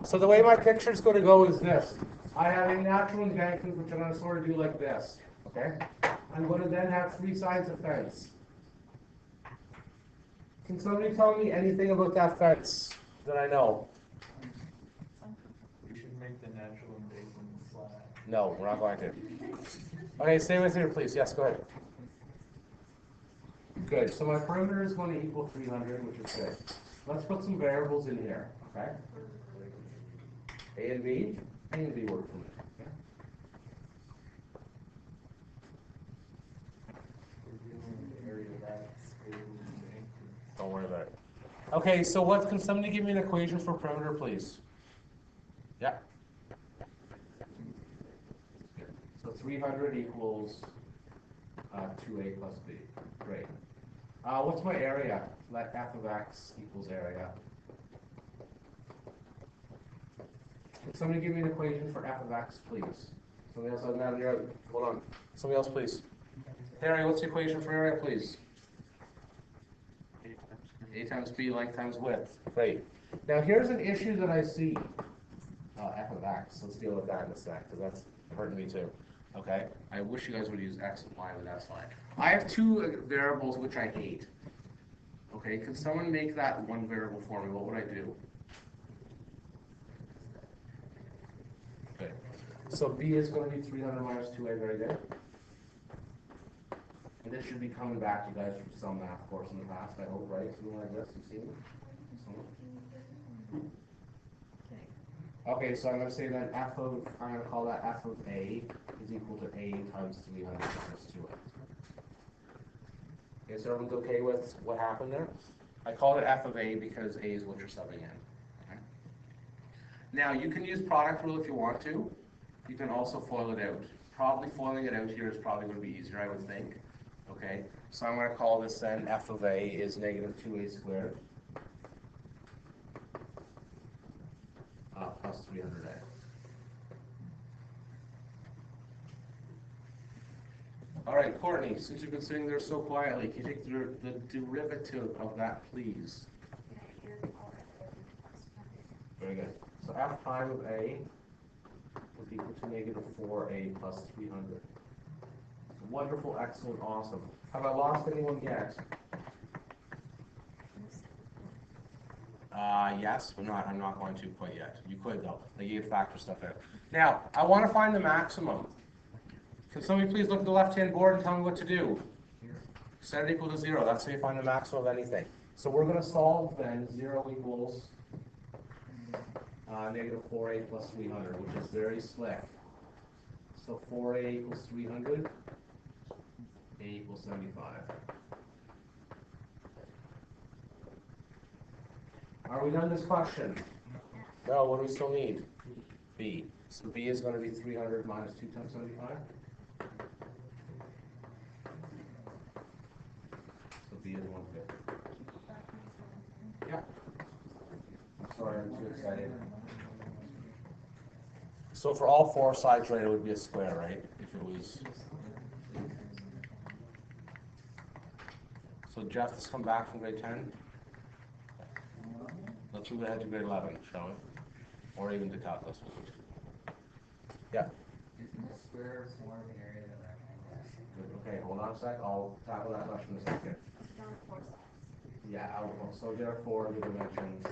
So the way my picture is going to go is this. I have a natural embankment, which I'm going to sort of do like this. Okay? I'm going to then have three sides of fence. Can somebody tell me anything about that fence that I know? We should make the natural embankment flat. No, we're not going to. Okay, stay with me, please. Yes, go ahead. Good. So my perimeter is going to equal 300, which is good. Let's put some variables in here. Okay? A and B. A and B work for me. Okay? Don't worry about it. Okay, so what, can somebody give me an equation for perimeter, please? Yeah. So 300 equals 2a plus b. Great. What's my area? Let f of x equals area. Can somebody give me an equation for f of x, please? Somebody else? Hold on. Somebody else, please. Harry, what's the equation for area, please? A times b, length times width. Great. Now here's an issue that I see. F of x. Let's deal with that in a sec, because that's hurting me too. Okay? I wish you guys would use x and y, but that's fine. I have two variables which I hate. Okay, could someone make that one variable for me? What would I do? Good. So b is going to be 300 minus 2a, very good. And this should be coming back to you guys from some math course in the past, I hope, right? Something like this, you've seen it? Okay, so I'm going to say that I'm going to call that f of a is equal to a times 300 minus 2a. Okay, so everyone's okay with what happened there? I called it f of a because a is what you're subbing in. Okay? Now, you can use product rule if you want to. You can also FOIL it out. Probably foiling it out here is probably going to be easier, I would think. Okay, so I'm going to call this then f of a is negative 2a squared plus 300a. All right, Courtney, since you've been sitting there so quietly, can you take the derivative of that, please? Very good. So f prime of a would equal to negative 4a plus 300. Wonderful, excellent, awesome. Have I lost anyone yet? Yes, but I'm not going to quite yet. You could though. You could factor stuff out. Now, I want to find the maximum. Can somebody please look at the left-hand board and tell me what to do? Set it equal to 0. That's how you find the maximum of anything. So we're going to solve then 0 equals negative 4a plus 300, which is very slick. So 4a equals 300. A equals 75. Are we done this question? No, what do we still need? B. So B is going to be 300 minus 2 times 75. So B is 150. Yeah. Sorry, I'm too excited. So for all four sides, right, it would be a square, right? If it was. So Jeff has come back from grade 10. Let's move ahead to grade 11, shall we? Or even to calculus. Yeah. Isn't a square more of an area than a rectangle? Okay, hold on a sec. I'll tackle that question in a second. Yeah, so therefore the dimensions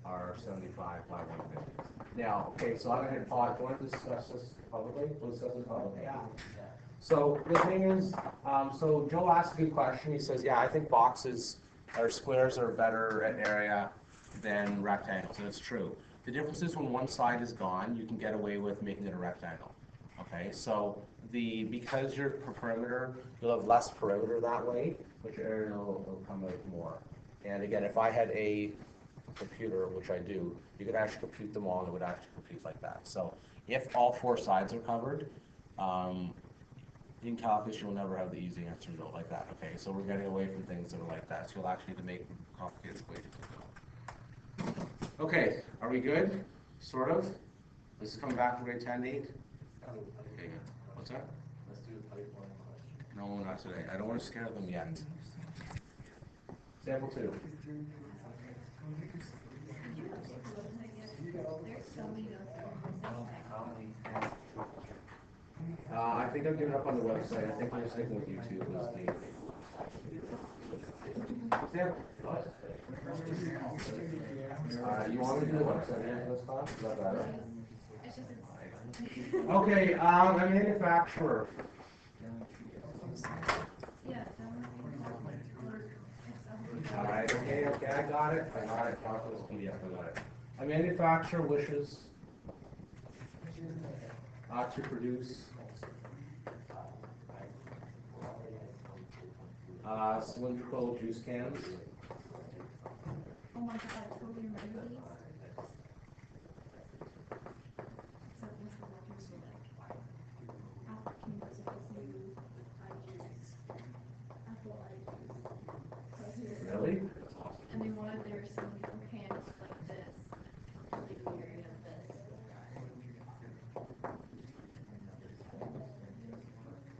are 75 by 150. Now, okay, so I'm going to pause. Do you want to discuss this publicly? We'll discuss this publicly. Yeah. So the thing is, so Joe asked a good question. He says, yeah, I think boxes or squares are better at area than rectangles, and it's true. The difference is when one side is gone, you can get away with making it a rectangle. Okay, so because your perimeter, you'll have less perimeter that way, but your area will come out more. And again, if I had a computer, which I do, you could actually compute them all, and it would actually compute like that. So if all four sides are covered, in calculus, you'll never have the easy answer though, like that. Okay, so we're getting away from things that are like that. So you'll actually need to make complicated equations. Okay, are we good? Sort of? This is coming back to grade 10, Nate? Okay, good. What's that? Let's do the pipeline question. No, not today. I don't want to scare them yet. Sample 2. I think I've given up on the website. I think I'm sticking with YouTube as the. You want me to do the website again for this class? Is that better? Okay, a manufacturer. Alright, okay, I got it. Talk to this PDF, I got it. A manufacturer wishes to produce cylindrical juice cans. Oh my god, I totally remember these. So what's the letters for like? African juice, apple juice. Really? And they wanted their cylindrical cans like this. Like the area of this.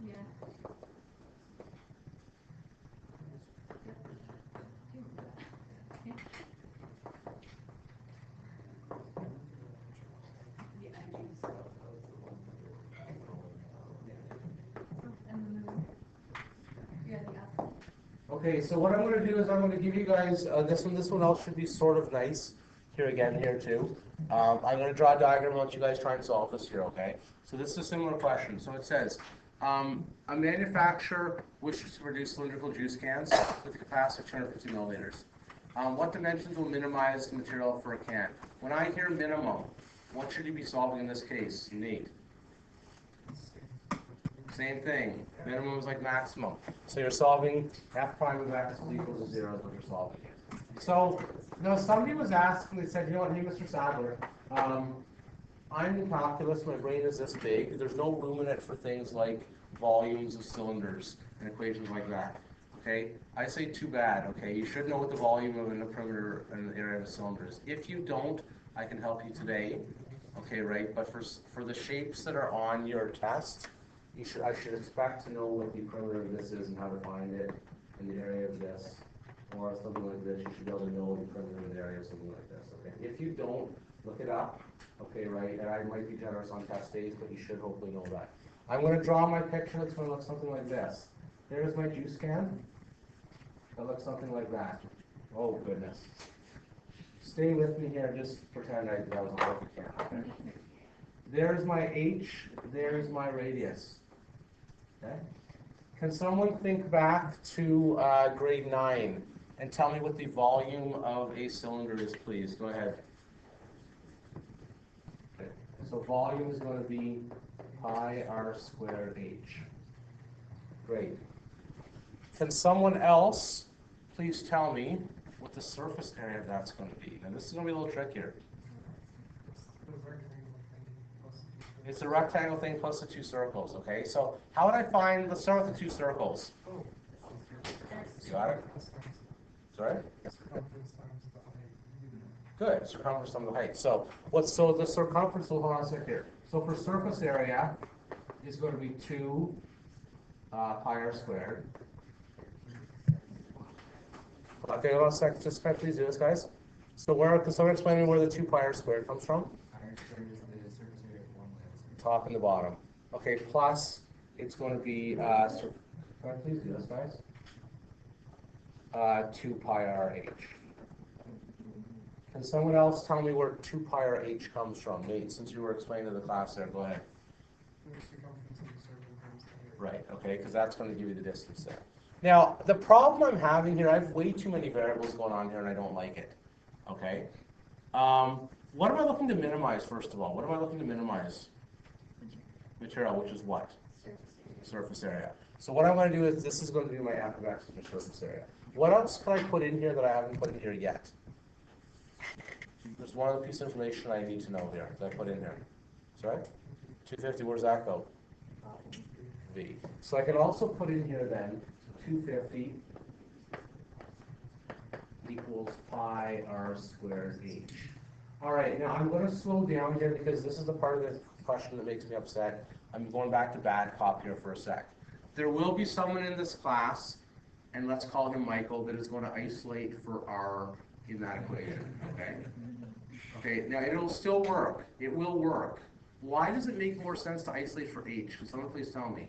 Yeah. Okay, so what I'm going to do is I'm going to give you guys this one. This one else should be sort of nice. Here again, here too. I'm going to draw a diagram and let you guys try and solve this here, okay? So this is a similar question. So it says, a manufacturer wishes to produce cylindrical juice cans with a capacity of 250 milliliters. What dimensions will minimize the material for a can? When I hear minimum, what should you be solving in this case, Nate? Same thing. Minimum is like maximum. So you're solving f prime of x is equal to 0 is what you're solving. So now somebody was asking, they said, you know what, hey, Mr. Sadler, I'm in calculus, my brain is this big. There's no room in it for things like volumes of cylinders and equations like that. Okay? I say too bad, okay? You should know what the volume of a perimeter and the area of a cylinder is. If you don't, I can help you today. Okay, right? But for the shapes that are on your test, I should expect to know what the perimeter of this is and how to find it in the area of this, or something like this. You should be able to know the perimeter of the area of something like this. Okay. If you don't, look it up. Okay, right. And I might be generous on test days, but you should hopefully know that. I'm going to draw my picture. That's going to look something like this. There's my juice can. That looks something like that. Oh goodness. Stay with me here. Just pretend that was a perfect can. Okay. There's my H. There's my radius. Okay. Can someone think back to grade 9 and tell me what the volume of a cylinder is, please? Go ahead. Okay. So volume is going to be pi r squared h. Great. Can someone else please tell me what the surface area of that's going to be? Now this is going to be a little trickier. It's a rectangle thing plus the two circles, okay? So how would I find, let's start with the two circles. You got it? Sorry? Good, circumference times the height. So the circumference, hold on a second here. So for surface area is going to be 2 pi r squared. Okay, hold on a second, just please do this, guys. So can someone explain to me where the 2 pi r squared comes from? Top and the bottom. Okay, plus it's going to be, please do this, guys. 2 pi r h. Can someone else tell me where 2 pi r h comes from? Nate, since you were explaining to the class there, go ahead. Right, okay, because that's going to give you the distance there. Now, the problem I'm having here, I have way too many variables going on here and I don't like it. Okay? What am I looking to minimize, first of all? What am I looking to minimize? Material, which is what? Surface area. So what I'm going to do is, this is going to be my f of x, which is surface area. What else can I put in here that I haven't put in here yet? There's one other piece of information I need to know here that I put in here. Sorry? 250, where's that go? V. So I can also put in here then, 250 equals pi r squared h. All right, now I'm going to slow down here because this is the part of the question that makes me upset. I'm going back to bad cop here for a sec. There will be someone in this class and let's call him Michael, that is going to isolate for R in that equation, okay? Okay, now it'll still work. It will work. Why does it make more sense to isolate for H? Can someone please tell me?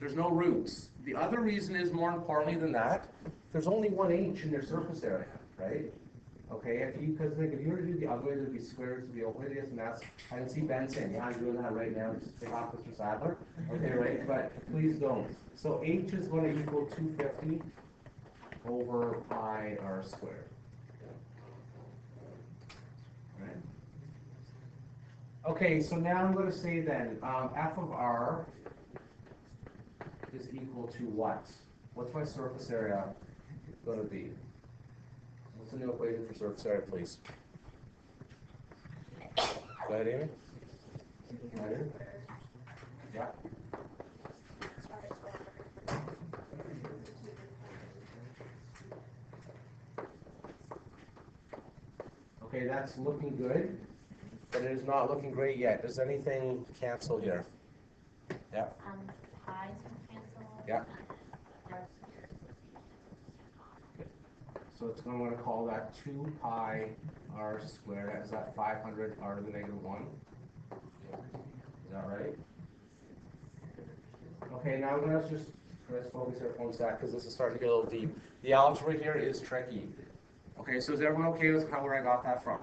There's no roots. The other reason is, more importantly than that, there's only one H in their surface area, right? Okay, because if you were to do the other way, there'd be square roots of the open radius, and that's, I can see Ben saying, yeah, I'm doing that right now, just take off Mr. Sadler. Okay, right, but please don't. So H is going to equal 250 over pi r squared. Right. Okay, so now I'm going to say then, f of r is equal to what? What's my surface area going to be? What's the new equation for surface area, please? Go ahead, Amy. Right. Yeah. Okay, that's looking good, but it is not looking great yet. Does anything cancel here? Yeah. Pi's will cancel. Yeah. So I'm going to call that 2 pi r squared. Is that 500 r to the negative 1? Is that right? Okay, now let's just focus here for one sec, because this is starting to get a little deep. The algebra here is tricky. Okay, so is everyone okay with where I got that from?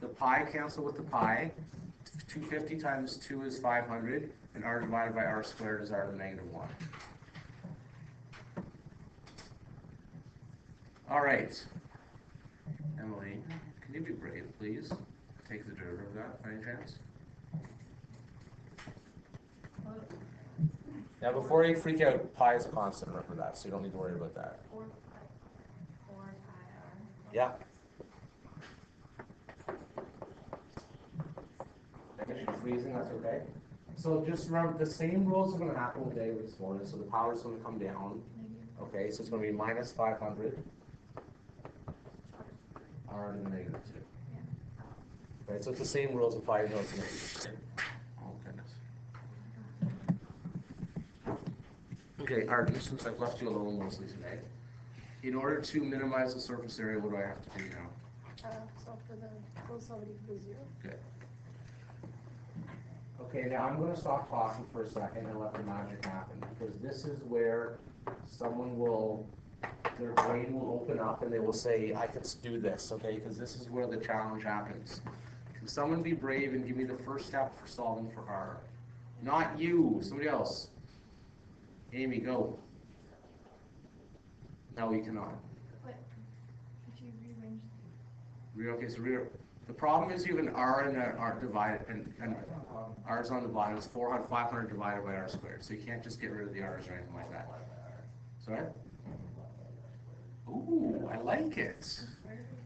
The pi cancel with the pi. 250 times 2 is 500, and r divided by r squared is r to the negative 1. All right. Emily, can you be brave, please? Take the derivative of that, by any chance? Now, before you freak out, pi is a constant, remember that, so you don't need to worry about that. 4 pi r. Yeah. If she's freezing, that's okay. So just remember, the same rules are going to happen with day this morning, so the power is going to come down. Okay, so it's going to be minus 500. R to the negative 2. Right, so it's the same rules apply to those. Oh, goodness. Okay, Arden, since I've left you alone mostly today, in order to minimize the surface area, what do I have to do now? So for the close already equals 0. Good. Okay, now I'm going to stop talking for a second and let the magic happen, because this is where someone will, their brain will open up and they will say, I can do this, okay? Because this is where the challenge happens. Can someone be brave and give me the first step for solving for R? Not you, somebody else. Amy, go. No, you cannot. What? Did you rearrange? Okay, so the problem is you have an R and an R divided, and R is on the bottom. It's 500 divided by R squared. So you can't just get rid of the R's or anything like that. Sorry? Ooh, I like it.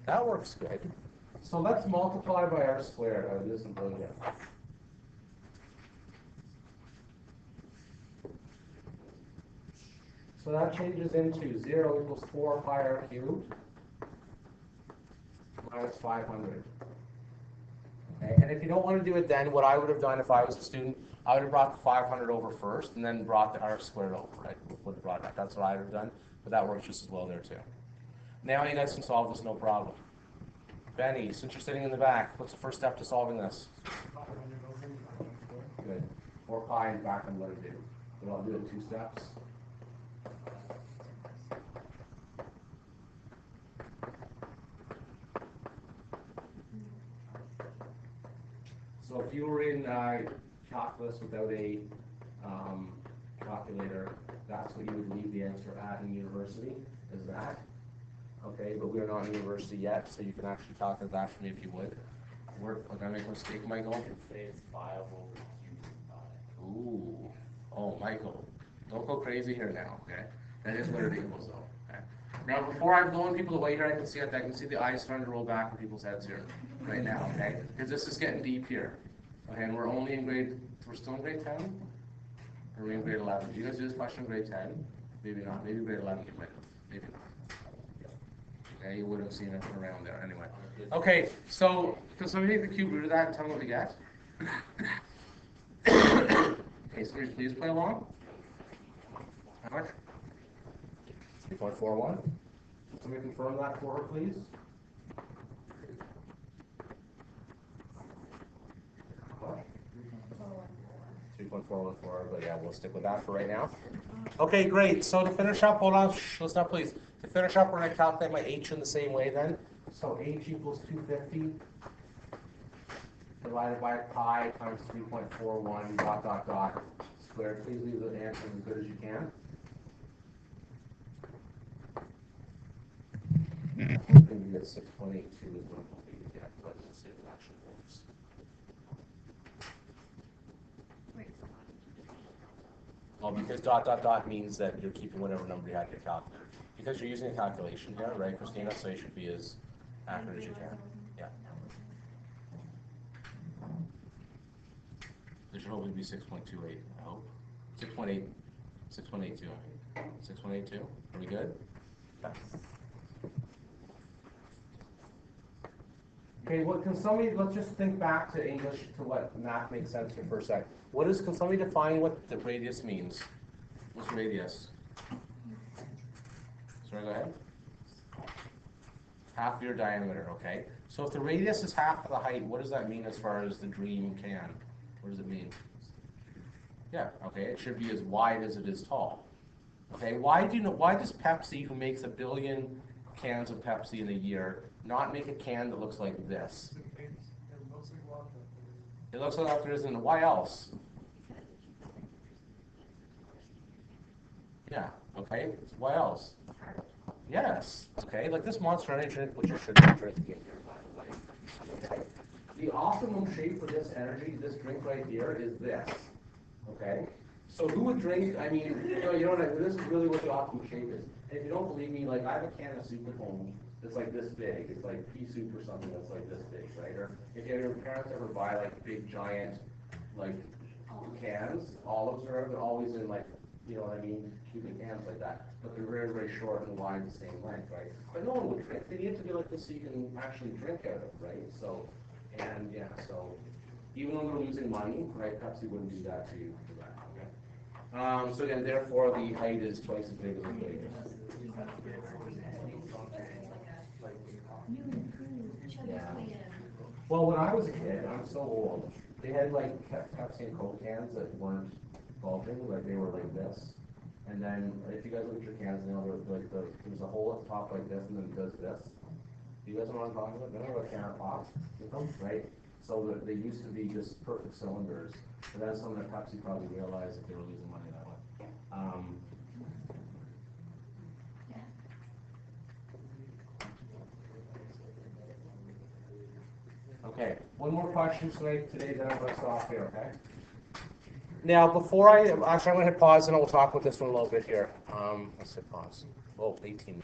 That works good. So let's multiply by R squared. I'll do some brilliant. So that changes into 0 equals 4 pi r cubed minus 500. Okay, and if you don't want to do it then, what I would have done if I was a student, I would have brought the 500 over first and then brought the r squared over, right? Would have brought that. That's what I would have done, but that works just as well there too. Now you guys can solve this, no problem. Benny, since you're sitting in the back, what's the first step to solving this? Good. 4 pi in back I'm going to do. But I'll do it in 2 steps. So if you were in calculus without a calculator, that's what you would leave the answer at in university, is that. Okay, but we're not in university yet, so you can actually calculate that for me if you would. Did I make a mistake, Michael? Say it's 5 over q. Ooh. Oh, Michael. Don't go crazy here now, okay? That is what it equals, though. Okay? Now, before I'm blowing people away here, I can see the eyes starting to roll back in people's heads here right now, okay? Because this is getting deep here. Okay, and we're still in grade 10? Or are we in grade 11? Do you guys do this question in grade 10? Maybe not. Maybe grade 11 you might have. Maybe not. Okay, you would have seen it around there anyway. Okay, so can somebody take the cube root of that and tell me what we get? Okay, somebody please play along. How much? 3.41. Somebody confirm that for her, please. What? 3.414, but yeah, we'll stick with that for right now. Okay, great. So to finish up, hold on, listen up, please. To finish up, we're going to calculate my h in the same way then. So h equals 250 divided by pi times 3.41 dot squared. Please leave the answer as good as you can. I think you get 6.82 is what you get, but let's see if it actually works. Oh, because dot means that you're keeping whatever number you had to calculate. Because you're using a calculation here, right, Christina? So you should be as accurate as you can. Yeah. There should hopefully be 6.28, I hope. 6.8, 6.82. 6.82. Are we good? Yeah. Okay, what can somebody, let's just think back to English to what math makes sense here for a sec. Can somebody define what the radius means? What's radius? Sorry, go ahead. Half of your diameter, okay. So if the radius is half of the height, what does that mean as far as the dream can? What does it mean? Yeah, okay, it should be as wide as it is tall. Okay, why does Pepsi, who makes 1 billion cans of Pepsi in a year, not make a can that looks like this? It looks like there isn't. Why else? Yeah, okay, why else? Yes, okay, like this Monster Energy drink, which you should be drinking in here, by the way. Okay. The optimum shape for this energy, this drink right here, is this. Okay? So who would drink, I mean, you know what I mean? This is really what the optimum shape is. And if you don't believe me, like I have a can of soup at home that's like this big. It's like pea soup or something that's like this big, right? Or if your parents ever buy like big giant like cans, olives or they're always in like, you know what I mean, cubic cans like that. But they're very, very short and wide the same length, right? But no one would drink. They need it to be like this so you can actually drink out of, right? So, and yeah, so even though they're losing money, right, Pepsi wouldn't do that to you for that, okay? So again, therefore the height is twice as big as the radius. Yeah. Well, when I was a kid, I'm so old, they had like Pepsi and Coke cans that weren't bulging, like they were like this. And then if you guys look at your cans now, like there's a hole at the top like this, and then it does this. Do you guys know what I'm talking about? Remember a can of pop with them, right? So they used to be just perfect cylinders, but then some of the Pepsi probably realized that they were losing money that way. Okay, one more question today, then I'm going to stop here, okay? Now, before I'm going to hit pause and we'll talk about this one a little bit here. Let's hit pause. Oh, 18.